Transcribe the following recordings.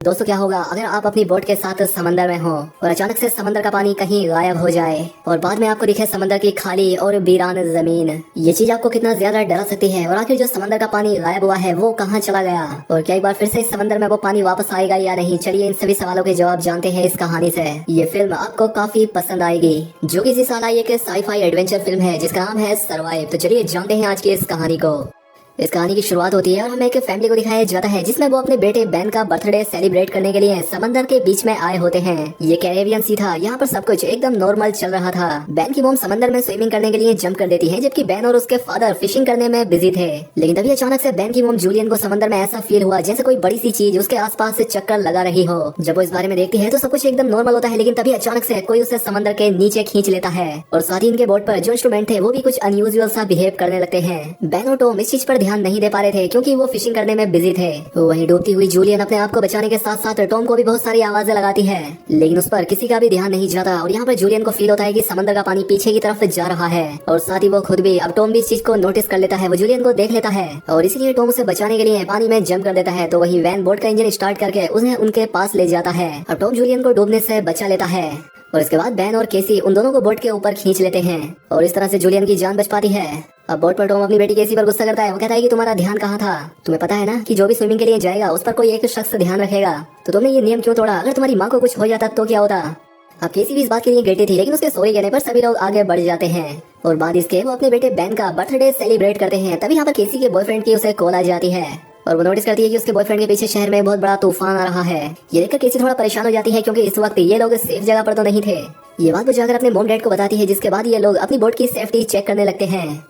दोस्तों, क्या होगा अगर आप अपनी बोट के साथ समंदर में हो और अचानक से समंदर का पानी कहीं गायब हो जाए और बाद में आपको दिखे समंदर की खाली और वीरान जमीन। ये चीज आपको कितना ज्यादा डरा सकती है। और आखिर जो समंदर का पानी गायब हुआ है वो कहाँ चला गया और क्या एक बार फिर से इस समंदर में वो पानी वापस आएगा या नहीं? चलिए इन सभी सवालों के जवाब जानते हैं इस कहानी से। ये फिल्म आपको काफी पसंद आएगी, जो कि इसी साल आई एक साई-फाई एडवेंचर फिल्म है जिसका नाम है सर्वाइव। तो चलिए जानते हैं आज की इस कहानी को। इस कहानी की शुरुआत होती है और हमें एक फैमिली को दिखाया जाता है जिसमें वो अपने बेटे बेन का बर्थडे सेलिब्रेट करने के लिए समंदर के बीच में आए होते हैं। ये कैरेबियन सी था, यहाँ पर सब कुछ एकदम नॉर्मल चल रहा था। बेन की मॉम समंदर में स्विमिंग करने के लिए जंप कर देती है, जबकि बेन और उसके फादर फिशिंग करने में बिजी थे। लेकिन तभी अचानक से बेन की मॉम जूलियन को समंदर में ऐसा फील हुआ जैसे कोई बड़ी सी चीज उसके आसपास से चक्कर लगा रही हो। जब वो इस बारे में देखती है तो सब कुछ एकदम नॉर्मल होता है, लेकिन तभी अचानक से कोई उसे समंदर के नीचे खींच लेता है और साथ ही इनके बोट पर जो इंस्ट्रूमेंट थे वो भी कुछ अनयूजुअल सा बिहेव करने लगते हैं। बेन और टॉम इस चीज पर ध्यान नहीं दे पा रहे थे क्योंकि वो फिशिंग करने में बिजी थे। वहीं डूबती हुई जूलियन अपने आप को बचाने के साथ साथ टॉम को भी बहुत सारी आवाजें लगाती है, लेकिन उस पर किसी का भी ध्यान नहीं जाता। और यहाँ पर जूलियन को फील होता है कि समंदर का पानी पीछे की तरफ जा रहा है और साथ ही वो खुद भी, अब टॉम भी इस चीज को नोटिस कर लेता है। वो जूलियन को देख लेता है और इसलिए टॉम उसे बचाने के लिए पानी में जंप कर देता है। तो वही वैन बोट का इंजन स्टार्ट करके उन्हें उनके पास ले जाता है। अब टॉम जूलियन को डूबने से बचा लेता है और इसके बाद बेन और केसी उन दोनों को बोट के ऊपर खींच लेते हैं और इस तरह से जूलियन की जान बच पाती है। अब बोट पर टॉम अपनी बेटी केसी पर गुस्सा करता है। वो कहता है कि तुम्हारा ध्यान कहाँ था? तुम्हें पता है ना कि जो भी स्विमिंग के लिए जाएगा उस पर कोई एक शख्स ध्यान रखेगा, तो तुमने ये नियम क्यों तोड़ा? अगर तुम्हारी माँ को कुछ हो जाता तो क्या होता? अब केसी भी इस बात के लिए गिल्टी थी, लेकिन उसके सॉरी कहने पर सभी लोग आगे बढ़ जाते हैं और बाद इसके वो अपने बेटे बेन का बर्थडे सेलिब्रेट करते हैं। तभी यहाँ पर केसी के बॉयफ्रेंड की उसे कॉल आ जाती है और वो नोटिस करती है कि उसके बॉयफ्रेंड के पीछे शहर में बहुत बड़ा तूफान आ रहा है। ये देखकर केसी थोड़ा परेशान हो जाती है क्योंकि इस वक्त ये लोग सेफ जगह पर तो नहीं थे। ये बात वो जाकर अपने मॉम डैड को बताती है, जिसके बाद ये लोग अपनी बोट की सेफ्टी चेक करने लगते हैं।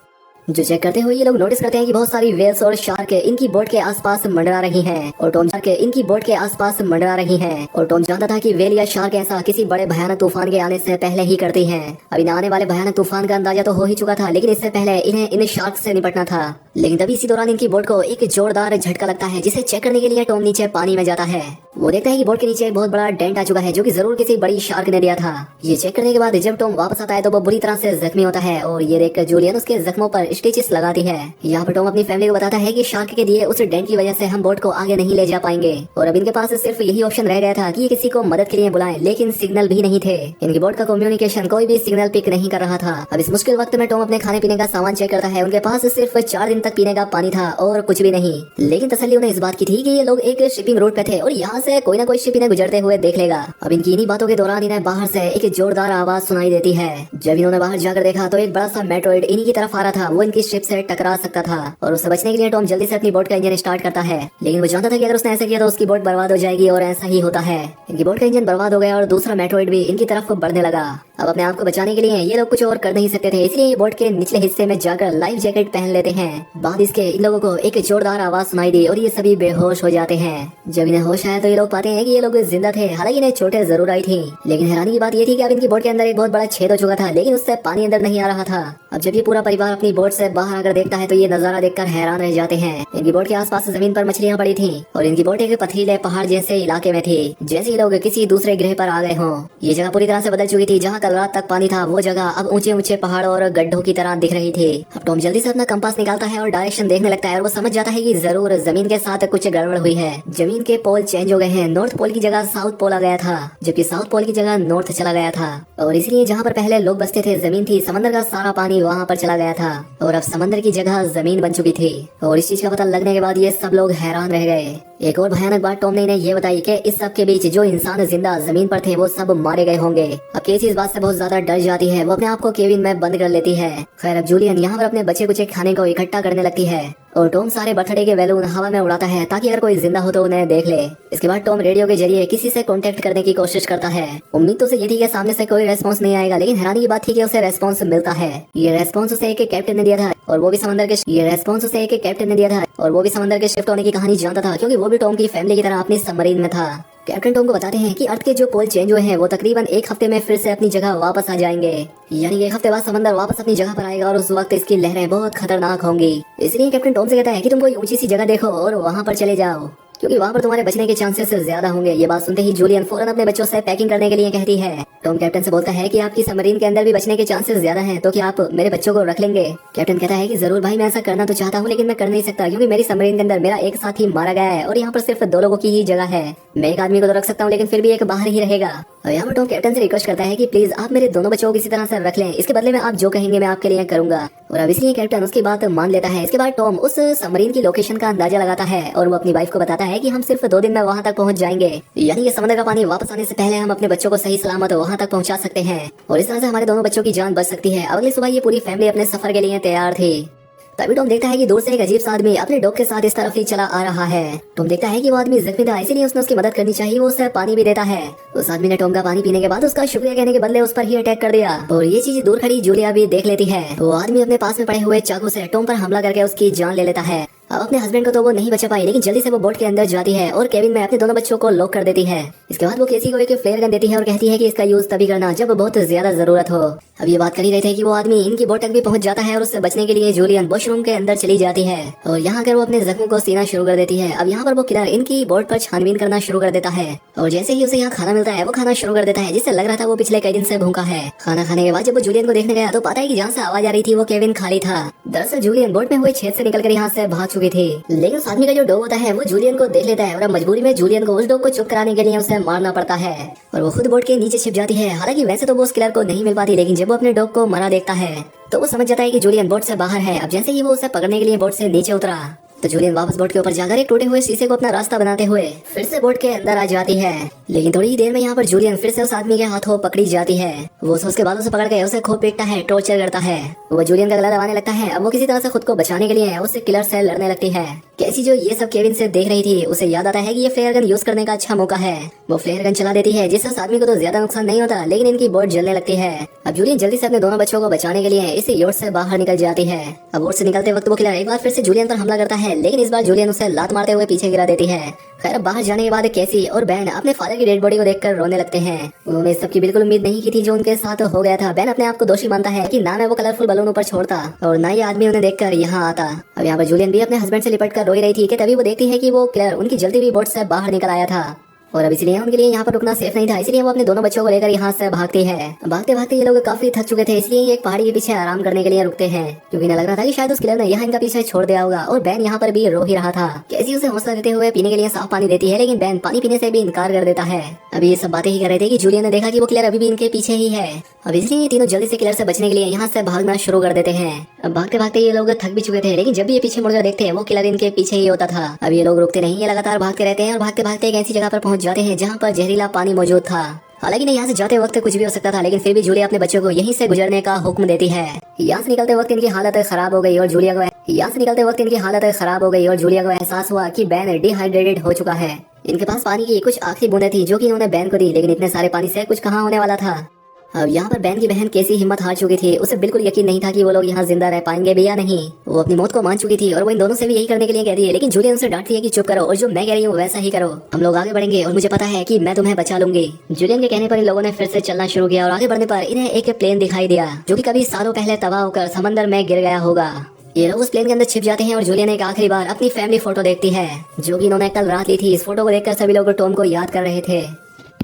जो चेक करते हुए ये लोग नोटिस करते हैं कि बहुत सारी वेल्स और शार्क इनकी बोट के आसपास मंडरा रही हैं और टॉम शार्क इनकी बोट के आसपास मंडरा रही हैं। और टॉम जानता था कि वेल या शार्क ऐसा किसी बड़े भयानक तूफान के आने से पहले ही करती हैं। अब इन आने वाले भयानक तूफान का अंदाजा तो हो ही चुका था, लेकिन इससे पहले इन्हें इन शार्क से निपटना था। लेकिन तभी इसी दौरान इनकी बोट को एक जोरदार झटका लगता है, जिसे चेक करने के लिए टॉम नीचे पानी में जाता है। वो देखता है कि बोट के नीचे एक बहुत बड़ा डेंट आ चुका है, जो कि जरूर किसी बड़ी शार्क ने दिया था। ये चेक करने के बाद जब टॉम वापस आता है तो वो बुरी तरह से जख्मी होता है और ये देखकर जूलियन उसके जख्मों पर स्टिचेस लगाती है। यहाँ पर टॉम अपनी फैमिली को बताता है कि शार्क के दिए उस डेंट की वजह से हम बोट को आगे नहीं ले जा पाएंगे और अब इनके पास सिर्फ यही ऑप्शन रह गया था कि ये किसी को मदद के लिए बुलाएं, लेकिन सिग्नल भी नहीं थे। इनकी बोट का कम्युनिकेशन कोई भी सिग्नल पिक नहीं कर रहा था। अब इस मुश्किल वक्त में टॉम अपने खाने पीने का सामान चेक करता है। उनके पास सिर्फ 4 दिन तक पीने का पानी था और कुछ भी नहीं, लेकिन तसल्ली उन्हें इस बात की थी कि ये लोग एक शिपिंग रूट पे थे और यहाँ से कोई ना कोई शिप इन्हें गुजरते हुए देख लेगा। अब इनकी इन्हीं बातों के दौरान इन्हें बाहर से एक जोरदार आवाज सुनाई देती है। जब इन्होंने बाहर जाकर देखा तो एक बड़ा सा मेट्रोइड इन्हीं की तरफ आ रहा था। वो इनकी शिप से टकरा सकता था और उससे बचने के लिए टॉम जल्दी से अपनी बोट का इंजन स्टार्ट करता है, लेकिन वो जानता था कि अगर उसने ऐसा किया तो उसकी बोट बर्बाद हो जाएगी और ऐसा ही होता है। इनकी बोट का इंजन बर्बाद हो गया और दूसरा मेट्रोइड भी इनकी तरफ बढ़ने लगा। अब अपने आप को बचाने के लिए ये लोग कुछ और कर नहीं सकते थे, इसलिए ये बोट के निचले हिस्से में जाकर लाइफ जैकेट पहन लेते हैं। बाद इसके इन लोगों को एक जोरदार आवाज सुनाई दी और ये सभी बेहोश हो जाते हैं। जब इन्हें होश आया तो ये लोग पाते हैं कि ये लोग जिंदा थे। हालांकि इन्हें चोटें जरूर आई थी, लेकिन हैरानी की बात ये थी कि अब इनकी बोट के अंदर एक बहुत बड़ा छेद हो चुका था, लेकिन उससे पानी अंदर नहीं आ रहा था। अब जब ये पूरा परिवार अपनी बोट से बाहर आकर देखता है तो ये नजारा देखकर हैरान रह जाते हैं। इनकी बोट के आसपास जमीन पर मछलियां पड़ी थी और इनकी बोट एक पथरीले पहाड़ जैसे इलाके में थी, जैसे लोग किसी दूसरे ग्रह पर आ गए हों। ये जगह पूरी तरह से बदल चुकी थी। जहाँ कल रात तक पानी था वो जगह अब ऊंचे ऊंचे पहाड़ों और गड्ढों की तरह दिख रही थी। अब टॉम जल्दी से अपना कंपास निकालता है और डायरेक्शन देखने लगता है और वो समझ जाता है कि जरूर जमीन के साथ कुछ गड़बड़ हुई है। जमीन के पोल चेंज हो गए हैं। नॉर्थ पोल की जगह साउथ पोल आ गया था, जबकि साउथ पोल की जगह नॉर्थ चला गया था और इसलिए जहाँ पर पहले लोग बसते थे जमीन थी, समंदर का सारा पानी वहाँ पर चला गया था और अब समंदर की जगह जमीन बन चुकी थी। और इस चीज का पता लगने के बाद ये सब लोग हैरान रह गए। एक और भयानक बात टॉम ने इन्हें ये बताई कि इस सब के बीच जो इंसान जिंदा जमीन पर थे वो सब मारे गए होंगे। अब केसी इस बात से बहुत ज्यादा डर जाती है। वो अपने आप को केबिन में बंद कर लेती है। खैर अब जूलियन यहाँ पर अपने बचे कुचे खाने को इकट्ठा करने लगती है और टॉम सारे बर्थडे के बैलून हवा में उड़ाता है ताकि अगर कोई जिंदा हो तो उन्हें देख ले। इसके बाद टॉम रेडियो के जरिए किसी से कांटेक्ट करने की कोशिश करता है। उम्मीद तो उसे ये थी कि सामने से कोई रेस्पॉन्स नहीं आएगा, लेकिन हैरानी की बात थी कि उसे रेस्पॉन्स मिलता है। ये रेस्पॉन्स उसे एक कैप्टन ने दिया था और वो भी समंदर के शिफ्ट होने की कहानी जानता था, क्योंकि वो भी टॉम की फैमिली की तरह अपनी सबमरीन में था। कैप्टन टॉम को बताते हैं कि अर्थ के जो पोल चेंज हुए हैं वो तकरीबन 1 हफ्ते में फिर से अपनी जगह वापस आ जाएंगे, यानी 1 हफ्ते बाद समंदर वापस अपनी जगह पर आएगा और उस वक्त इसकी लहरें बहुत खतरनाक होंगी। इसलिए कैप्टन टॉम से कहता है कि तुम कोई ऊंची सी जगह देखो और वहाँ पर चले जाओ। क्योंकि वहाँ पर तुम्हारे बचने के चांसेस ज्यादा होंगे। ये बात सुनते ही जूलियन फौरन अपने बच्चों से पैकिंग करने के लिए कहती है। टॉम कैप्टन से बोलता है कि आपकी सबमरीन के अंदर भी बचने के चांसेस ज्यादा हैं, तो क्या आप मेरे बच्चों को रख लेंगे? कैप्टन कहता है कि जरूर भाई, मैं ऐसा करना तो चाहता हूँ लेकिन मैं कर नहीं सकता, क्योंकि मेरी सबमरीन के अंदर मेरा एक साथी मारा गया है और यहाँ पर सिर्फ 2 लोगों की ही जगह है। मैं एक आदमी को तो रख सकता हूँ लेकिन फिर भी एक बाहर ही रहेगा। और यहाँ पर टॉम कैप्टन से रिक्वेस्ट करता है कि प्लीज आप मेरे दोनों बच्चों को किसी तरह से रख लें, इसके बदले में आप जो कहेंगे मैं आपके लिए करूंगा। और अब इसलिए कैप्टन उसकी बात मान लेता है। इसके बाद टॉम उस सबमरीन की लोकेशन का अंदाजा लगाता है और वो अपनी वाइफ को बताता है कि हम सिर्फ 2 दिन में वहाँ तक पहुँच जाएंगे, यानी ये समंदर का पानी वापस आने से पहले हम अपने बच्चों को सही सलामत वहाँ तक पहुँचा सकते हैं और इस तरह से हमारे दोनों बच्चों की जान बच सकती है। अगली सुबह ये पूरी फैमिली अपने सफर के लिए तैयार थी। तभी टॉम देखता है कि दूर से एक अजीब सा आदमी अपने डॉग के साथ इस तरफ ही चला आ रहा है। टॉम देखता है कि वो आदमी जख्मी था, इसीलिए उसने उसकी मदद करनी चाहिए। वो उसे पानी भी देता है। उस आदमी ने टॉम का पानी पीने के बाद उसका शुक्रिया कहने के बदले उस पर ही अटैक कर दिया और ये चीज दूर खड़ी जूलिया भी देख लेती है। वो आदमी अपने पास में पड़े हुए चाकू से टॉम पर हमला करके उसकी जान ले लेता है। अब अपने हस्बैंड को तो वो नहीं बचा पाई, लेकिन जल्दी से वो बोट के अंदर जाती है और केबिन में अपने दोनों बच्चों को लॉक कर देती है। इसके बाद वो केसी को एक फ्लेयर गन देती है और कहती है कि इसका यूज तभी करना जब बहुत ज्यादा जरूरत हो। अब ये बात कर ही रहे थे कि वो आदमी इनकी बोट तक भी पहुंच जाता है और उससे बचने के लिए जूलियन वॉशरूम के अंदर चली जाती है और यहाँ कर वो अपने जख्मों को सीना शुरू कर देती है। अब यहाँ पर वो किलर इनकी बोट पर छानबीन करना शुरू कर देता है और जैसे ही उसे यहाँ खाना मिलता है वो खाना शुरू कर देता है, जिससे लग रहा था वो पिछले कई दिन से भूखा है। खाना खाने के बाद जब वो जूलियन को देखने गया तो पाता है कि जहाँ से आवाज आ रही थी वो केबिन खाली था। दरअसल जूलियन बोट में हुए छेद से निकलकर यहाँ से भाग चुकी थी, लेकिन उस आदमी का जो डॉग होता है वो जूलियन को देख लेता है और अब मजबूरी में जूलियन को उस डॉग को चुप कराने के लिए उसे मारना पड़ता है और वो खुद बोट के नीचे छिप जाती है। हालांकि वैसे तो वो उस किलर को नहीं मिल पाती, लेकिन जब वो अपने डॉग को मरा देखता है तो वो समझ जाता है कि जूलियन बोट से बाहर है। अब जैसे ही वो उसे पकड़ने के लिए बोट से नीचे उतरा तो जूलियन वापस बोट के ऊपर जाकर एक टूटे हुए शीशे को अपना रास्ता बनाते हुए फिर से बोट के अंदर आ जाती है। लेकिन थोड़ी ही देर में यहाँ पर जूलियन फिर से उस आदमी के हाथों पकड़ी जाती है। वो उसके बालों से पकड़ के उसे खूब पीटता है, टॉर्चर करता है। वो जूलियन का गला दबाने लगता है। अब वो किसी तरह से खुद को बचाने के लिए उससे किलर से लड़ने लगती है। कैसी जो ये सब केबिन से देख रही थी उसे याद आता है कि ये फ्लेयर गन यूज करने का अच्छा मौका है। वो फ्लेयर गन चला देती है, जिससे उस आदमी को तो ज्यादा नुकसान नहीं होता, लेकिन इनकी बोट जलने लगती है। अब जूलियन जल्दी से अपने दोनों बच्चों को बचाने के लिए इसी योट से बाहर निकल जाती है। अब बोट से निकलते वक्त वो किलर एक बार फिर से जूलियन पर हमला करता है, लेकिन इस बार जूलियन उसे लात मारते हुए पीछे गिरा देती है। खैर बाहर जाने के बाद कैसी और बैन अपने फादर की डेड बॉडी को देखकर रोने लगते हैं। उन्होंने इस सब की बिल्कुल उम्मीद नहीं की थी जो उनके साथ हो गया था। बैन अपने आप को दोषी मानता है कि ना मैं वो कलरफुल बलून ऊपर छोड़ता और ना ये आदमी उन्हें देखकर यहाँ आता। अब यहाँ पर जूलियन भी अपने हस्बैंड से लिपट कर रोई रही थी कि तभी वो देखती है कि वो किलर उनकी जलती हुई बोट से बाहर निकल आया था और अब इसलिए उनके लिए यहाँ पर रुकना सेफ नहीं था, इसलिए वो अपने दोनों बच्चों को लेकर यहाँ से भागती है। भागते भागते ये लोग काफी थक चुके थे, इसलिए ये एक पहाड़ी के पीछे आराम करने के लिए रुकते हैं, क्योंकि न लग रहा था कि शायद उस किलर ने यहाँ इनका पीछे छोड़ दिया होगा। और बैन यहाँ पर भी रो ही रहा था। कैसी उसे हौसला देते हुए पीने के लिए साफ पानी देती है, लेकिन बैन पानी पीने से भी इनकार कर देता है। अभी ये सब बातें ही कर रहे थे कि जूलियन ने देखा कि वो किलर अभी भी इनके पीछे ही है। अब इसलिए ये तीनों जल्दी से किलर से बचने के लिए यहाँ से भागना शुरू कर देते हैं। अब भागते भागते ये लोग थक भी चुके थे, लेकिन जब भी ये पीछे मुड़कर देखते हैं वो किलर इनके पीछे ही होता था। अब ये लोग रुकते नहीं, ये लगातार भागते रहते हैं और भागते भागते एक ऐसी जगह पर पहुंच जाते हैं जहाँ पर जहरीला पानी मौजूद था। हालांकि नहीं, यहाँ से जाते वक्त कुछ भी हो सकता था, लेकिन फिर भी जूलिया अपने बच्चों को यहीं से गुजरने का हुक्म देती है। यहाँ से निकलते वक्त इनकी हालत खराब हो गई और जूलिया को एहसास हुआ कि बैन डिहाइड्रेटेड हो चुका है। इनके पास पानी की कुछ आखिरी बूंदें थी जो कि इन्होंने बैन को दी, लेकिन इतने सारे पानी से कुछ कहाँ होने वाला था। अब यहाँ पर बैन की बहन कैसी हिम्मत हार चुकी थी। उसे बिल्कुल यकीन नहीं था कि वो लोग यहाँ जिंदा रह पाएंगे भी या नहीं। वो अपनी मौत को मान चुकी थी और वो इन दोनों से भी यही करने के लिए कह रही है, लेकिन जूलियन उसे डांटती है कि चुप करो और जो मैं कह रही हूँ वैसा ही करो। हम लोग आगे बढ़ेंगे और मुझे पता है कि मैं तुम्हें बचा लूंगी। जूलियन के कहने पर इन लोगों ने फिर से चलना शुरू किया और आगे बढ़ने पर इन्हें एक प्लेन दिखाई दिया जो कि कभी सालों पहले तबाह होकर समंदर में गिर गया होगा। ये लोग उस प्लेन के अंदर छिप जाते हैं और जूलियन एक आखिरी बार अपनी फैमिली फोटो देखती है जो कि इन्होंने कल रात ली थी। इस फोटो को देखकर सभी लोग टॉम को याद कर रहे थे।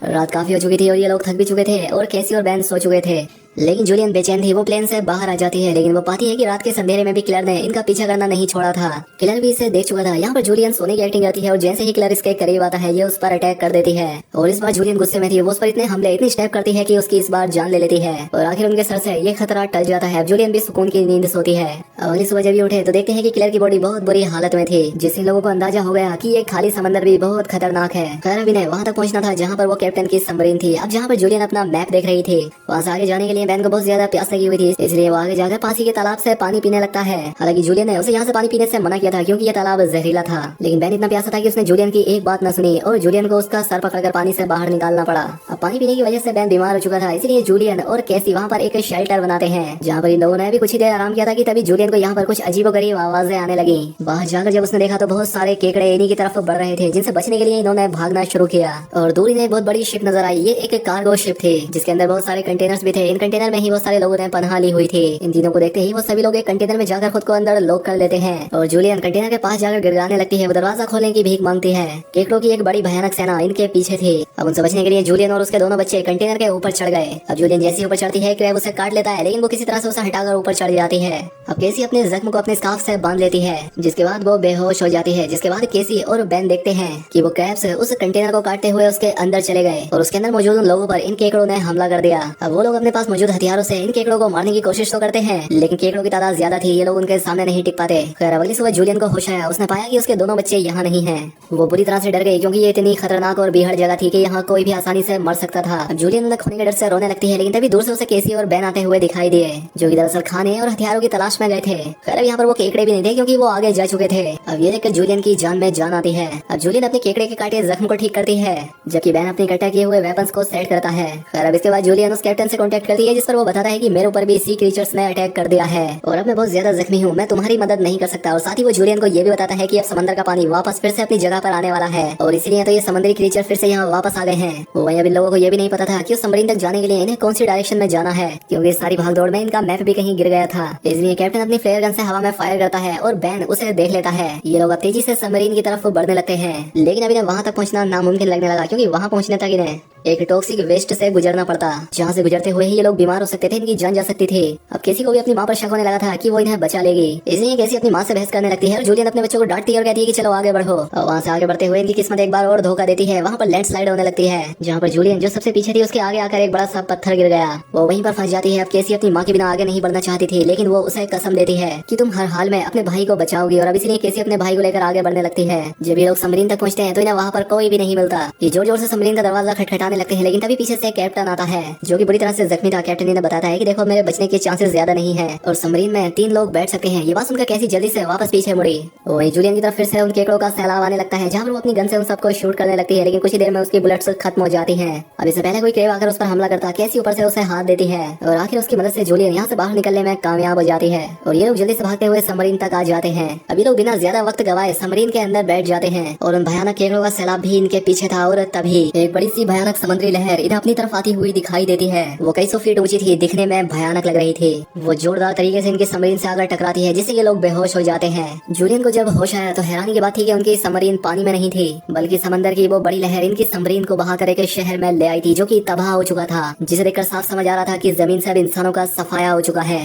रात काफी हो चुकी थी और ये लोग थक भी चुके थे और कैसी और बैन सो चुके थे, लेकिन जूलियन बेचैन थी। वो प्लेन से बाहर आ जाती है, लेकिन वो पाती है कि रात के अंधेरे में भी किलर ने इनका पीछा करना नहीं छोड़ा था। किलर भी इसे देख चुका था। यहाँ पर जूलियन सोने की एक्टिंग करती है और जैसे ही किलर इसके करीब आता है ये उस पर अटैक कर देती है और इस बार जूलियन गुस्से में थी। वो उस पर इतने हमले इतनी स्टेप करती है कि उसकी इस बार जान ले लेती है और आखिर उनके सर से ये खतरा टल जाता है। जूलियन भी सुकून की नींद सोती है। अगली सुबह जब ये उठे तो देखते हैं कि किलर की बॉडी बहुत बुरी हालत में थी, जिससे लोगों को अंदाजा हो गया कि ये खाली समंदर भी बहुत खतरनाक है। खैर अभी ने वहाँ तक पहुँचना था जहाँ पर वो कैप्टन की सबमरीन थी। अब जहाँ पर जूलियन अपना मैप देख रही थी, वहाँ से आगे जाने के लिए बैन को बहुत ज्यादा प्यास लगी हुई थी, इसलिए वो आगे जाकर पास ही के तालाब से पानी पीने लगता है। हालांकि जूलियन ने उसे यहाँ से पानी पीने से मना किया था क्योंकि यह तालाब जहरीला था, लेकिन बैन इतना प्यासा था कि उसने जूलियन की एक बात न सुनी और जूलियन को उसका सर पकड़कर पानी से बाहर निकालना पड़ा। अब पानी पीने की वजह से बैन बीमार हो चुका था, इसलिए जूलियन और कैसी वहाँ पर एक शेल्टर बनाते हैं जहाँ पर इन लोगों ने भी कुछ ही देर आराम किया था कि तभी जूलियन को यहाँ पर कुछ अजीबोगरीब आवाजें आने लगी। बाहर जाकर जब उसने देखा तो बहुत सारे केकड़े इन्हीं की तरफ बढ़ रहे थे, जिनसे बचने के लिए इन्होंने भागना शुरू किया और दूर इन्हें बहुत बड़ी शिप नजर आई। ये एक कार्गो शिप थी जिसके अंदर बहुत सारे कंटेनर्स भी थे। इन कंटेनर में ही वो सारे लोगों ने पनाह ली हुई थी। इन तीनों को देखते ही वो सभी लोग एक कंटेनर में जाकर खुद को अंदर लॉक कर लेते हैं और जूलियन कंटेनर के पास जाकर गिड़गिड़ाने लगती है। वो दरवाजा खोलने की भीख मांगती है। केकड़ों की एक बड़ी भयानक सेना इनके पीछे थी। अब उनसे बचने के लिए जूलियन और उसके दोनों बच्चे कंटेनर के ऊपर चढ़ गए। अब जूलियन जैसे ऊपर चढ़ती है क्रैब उसे काट लेता है, लेकिन वो किसी तरह से उसे हटाकर ऊपर चढ़ जाती है। अब केसी अपने जख्म को अपने स्कार्फ से बांध लेती है, जिसके बाद वो बेहोश हो जाती है। जिसके बाद केसी और बेन देखते हैं कि वो क्रैब्स उस कंटेनर को काटते हुए उसके अंदर चले गए और उसके अंदर मौजूद उन लोगों पर इन केकड़ों ने हमला कर दिया। अब वो लोग अपने पास मौजूद हथियारों से इन केकड़ों को मारने की कोशिश तो करते हैं, लेकिन केकड़ों की तादाद ज्यादा थी, ये लोग उनके सामने नहीं टिक पाते। खैर अगली सुबह जूलियन को होश आया। उसने पाया कि उसके दोनों बच्चे यहाँ नहीं हैं। वो बुरी तरह से डर गई क्योंकि ये इतनी खतरनाक और बीहड़ जगह थी कि यहाँ कोई भी आसानी से मर सकता था। अब जूलियन उन्हें खोने के डर से रोने लगती है, लेकिन तभी दूर से उसे केसी और बेन आते हुए दिखाई दिए, जो कि दरअसल खाने और हथियारों की तलाश में गए थे। खैर यहाँ पर वो केकड़े भी नहीं थे क्योंकि वो आगे जा चुके थे। अब ये देखकर जूलियन की जान में जान आती है। अब जूलियन अपने केकड़े के काटे जख्म को ठीक करती है, जबकि बेन अपने इकट्ठा किए हुए वेपन्स को सेट करता है। खैर अब इसके बाद जूलियन उस कैप्टन से कांटेक्ट करती है, जिस पर वो बताता है कि मेरे ऊपर भी सी क्रीचर्स ने अटैक कर दिया है और अब मैं बहुत ज्यादा जख्मी हूँ, मैं तुम्हारी मदद नहीं कर सकता। और साथ ही वो जूलियन को ये भी बताता है कि अब समंदर का पानी वापस फिर से अपनी जगह पर आने वाला है और इसीलिए तो ये समुद्री क्रीचर फिर से यहाँ वापस आ गए हैं। वहीं अभी लोगों को ये भी नहीं पता था कि उस सबमरीन तक जाने के लिए इन्हें कौन सी डायरेक्शन में जाना है, क्योंकि इस सारी भागदौड़ में इनका मैप भी कहीं गिर गया था। इसलिए कैप्टन अपनी फ्लेयर गन से हवा में फायर करता है और बेन उसे देख लेता है। ये लोग अब तेजी से सबमरीन की तरफ बढ़ने लगते हैं, लेकिन अब इन्हें वहाँ तक पहुँचना नामुमकिन लगने लगा, क्योंकि वहाँ पहुँचने तक इन्हें एक टॉक्सिक वेस्ट से गुजरना पड़ता, जहाँ से गुजरते हुए ही ये लोग बीमार हो सकते थे, इनकी जान जा सकती थी। अब केसी को भी अपनी माँ पर शक होने लगा था कि वो इन्हें बचा लेगी, इसलिए केसी अपनी माँ से बहस करने लगती है और जूलियन अपने बच्चों को डांटती है और कहती है कि चलो आगे बढ़ो। और वहाँ से आगे बढ़ते हुए इनकी किस्मत एक बार और धोखा देती है। वहाँ पर लैंडस्लाइड होने लगती है, जहाँ पर जूलियन जो सबसे पीछे थी उसके आगे आकर एक बड़ा सा पत्थर गिर गया। वो वहीं पर फंस जाती है। अब केसी अपनी माँ के बिना आगे नहीं बढ़ना चाहती थी, लेकिन वो उसे कसम देती है कि तुम हर हाल में अपने भाई को बचाओगी। और अब इसलिए केसी अपने भाई को लेकर आगे बढ़ने लगती है। जब ये लोग सबमरीन तक पहुँचते हैं तो इन्हें वहाँ पर कोई भी नहीं मिलता। ये जोर जोर से सबमरीन का दरवाजा खटखटाने लगते हैं, लेकिन तभी पीछे से कैप्टन आता है, जो कि बुरी तरह से जख्मी था। कैप्टन इन्हें बताता है कि देखो मेरे बचने के चांसेस ज्यादा नहीं है और सबमरीन में 3 लोग बैठ सकते हैं। ये बात सुनकर कैसी जल्दी से वापस पीछे मुड़ी। वहीं जूलियन की तरफ फिर से उन केकड़ों का सैलाब आने लगता है, जहाँ पर वो अपनी गन से उन सबको शूट करने लगती है, लेकिन कुछ ही देर में उसकी बुलेट्स खत्म हो जाती हैं। अब इससे पहले कोई क्रेव आकर उस पर हमला करता, कैसी ऊपर से उसे हाथ देती है और आखिर उसकी मदद से जूलियन यहाँ से बाहर निकलने में कामयाब हो जाती है और ये लोग जल्दी से भागते हुए सबमरीन तक आ जाते हैं। अभी लोग बिना ज्यादा वक्त गवाए सबमरीन के अंदर बैठ जाते हैं और उन भयानक केकड़ों का सैलाब भी इनके पीछे था। और तभी एक बड़ी सी भयानक समुद्री लहर इन्हें अपनी तरफ आती हुई दिखाई देती है। वो कई सौ फीट ऊंची थी, दिखने में भयानक लग रही थी। वो जोरदार तरीके से इनके सबमरीन से आकर टकराती है, जिससे ये लोग बेहोश हो जाते हैं। जूलियन को जब होश आया तो हैरानी की बात थी कि उनकी सबमरीन पानी में नहीं थी, बल्कि समंदर की वो बड़ी लहर इनकी सबमरीन को बहाकर एक शहर में ले आई थी, जो कि तबाह हो चुका था, जिसे देखकर साफ समझ आ रहा था कि जमीन से अब इंसानों का सफाया हो चुका है।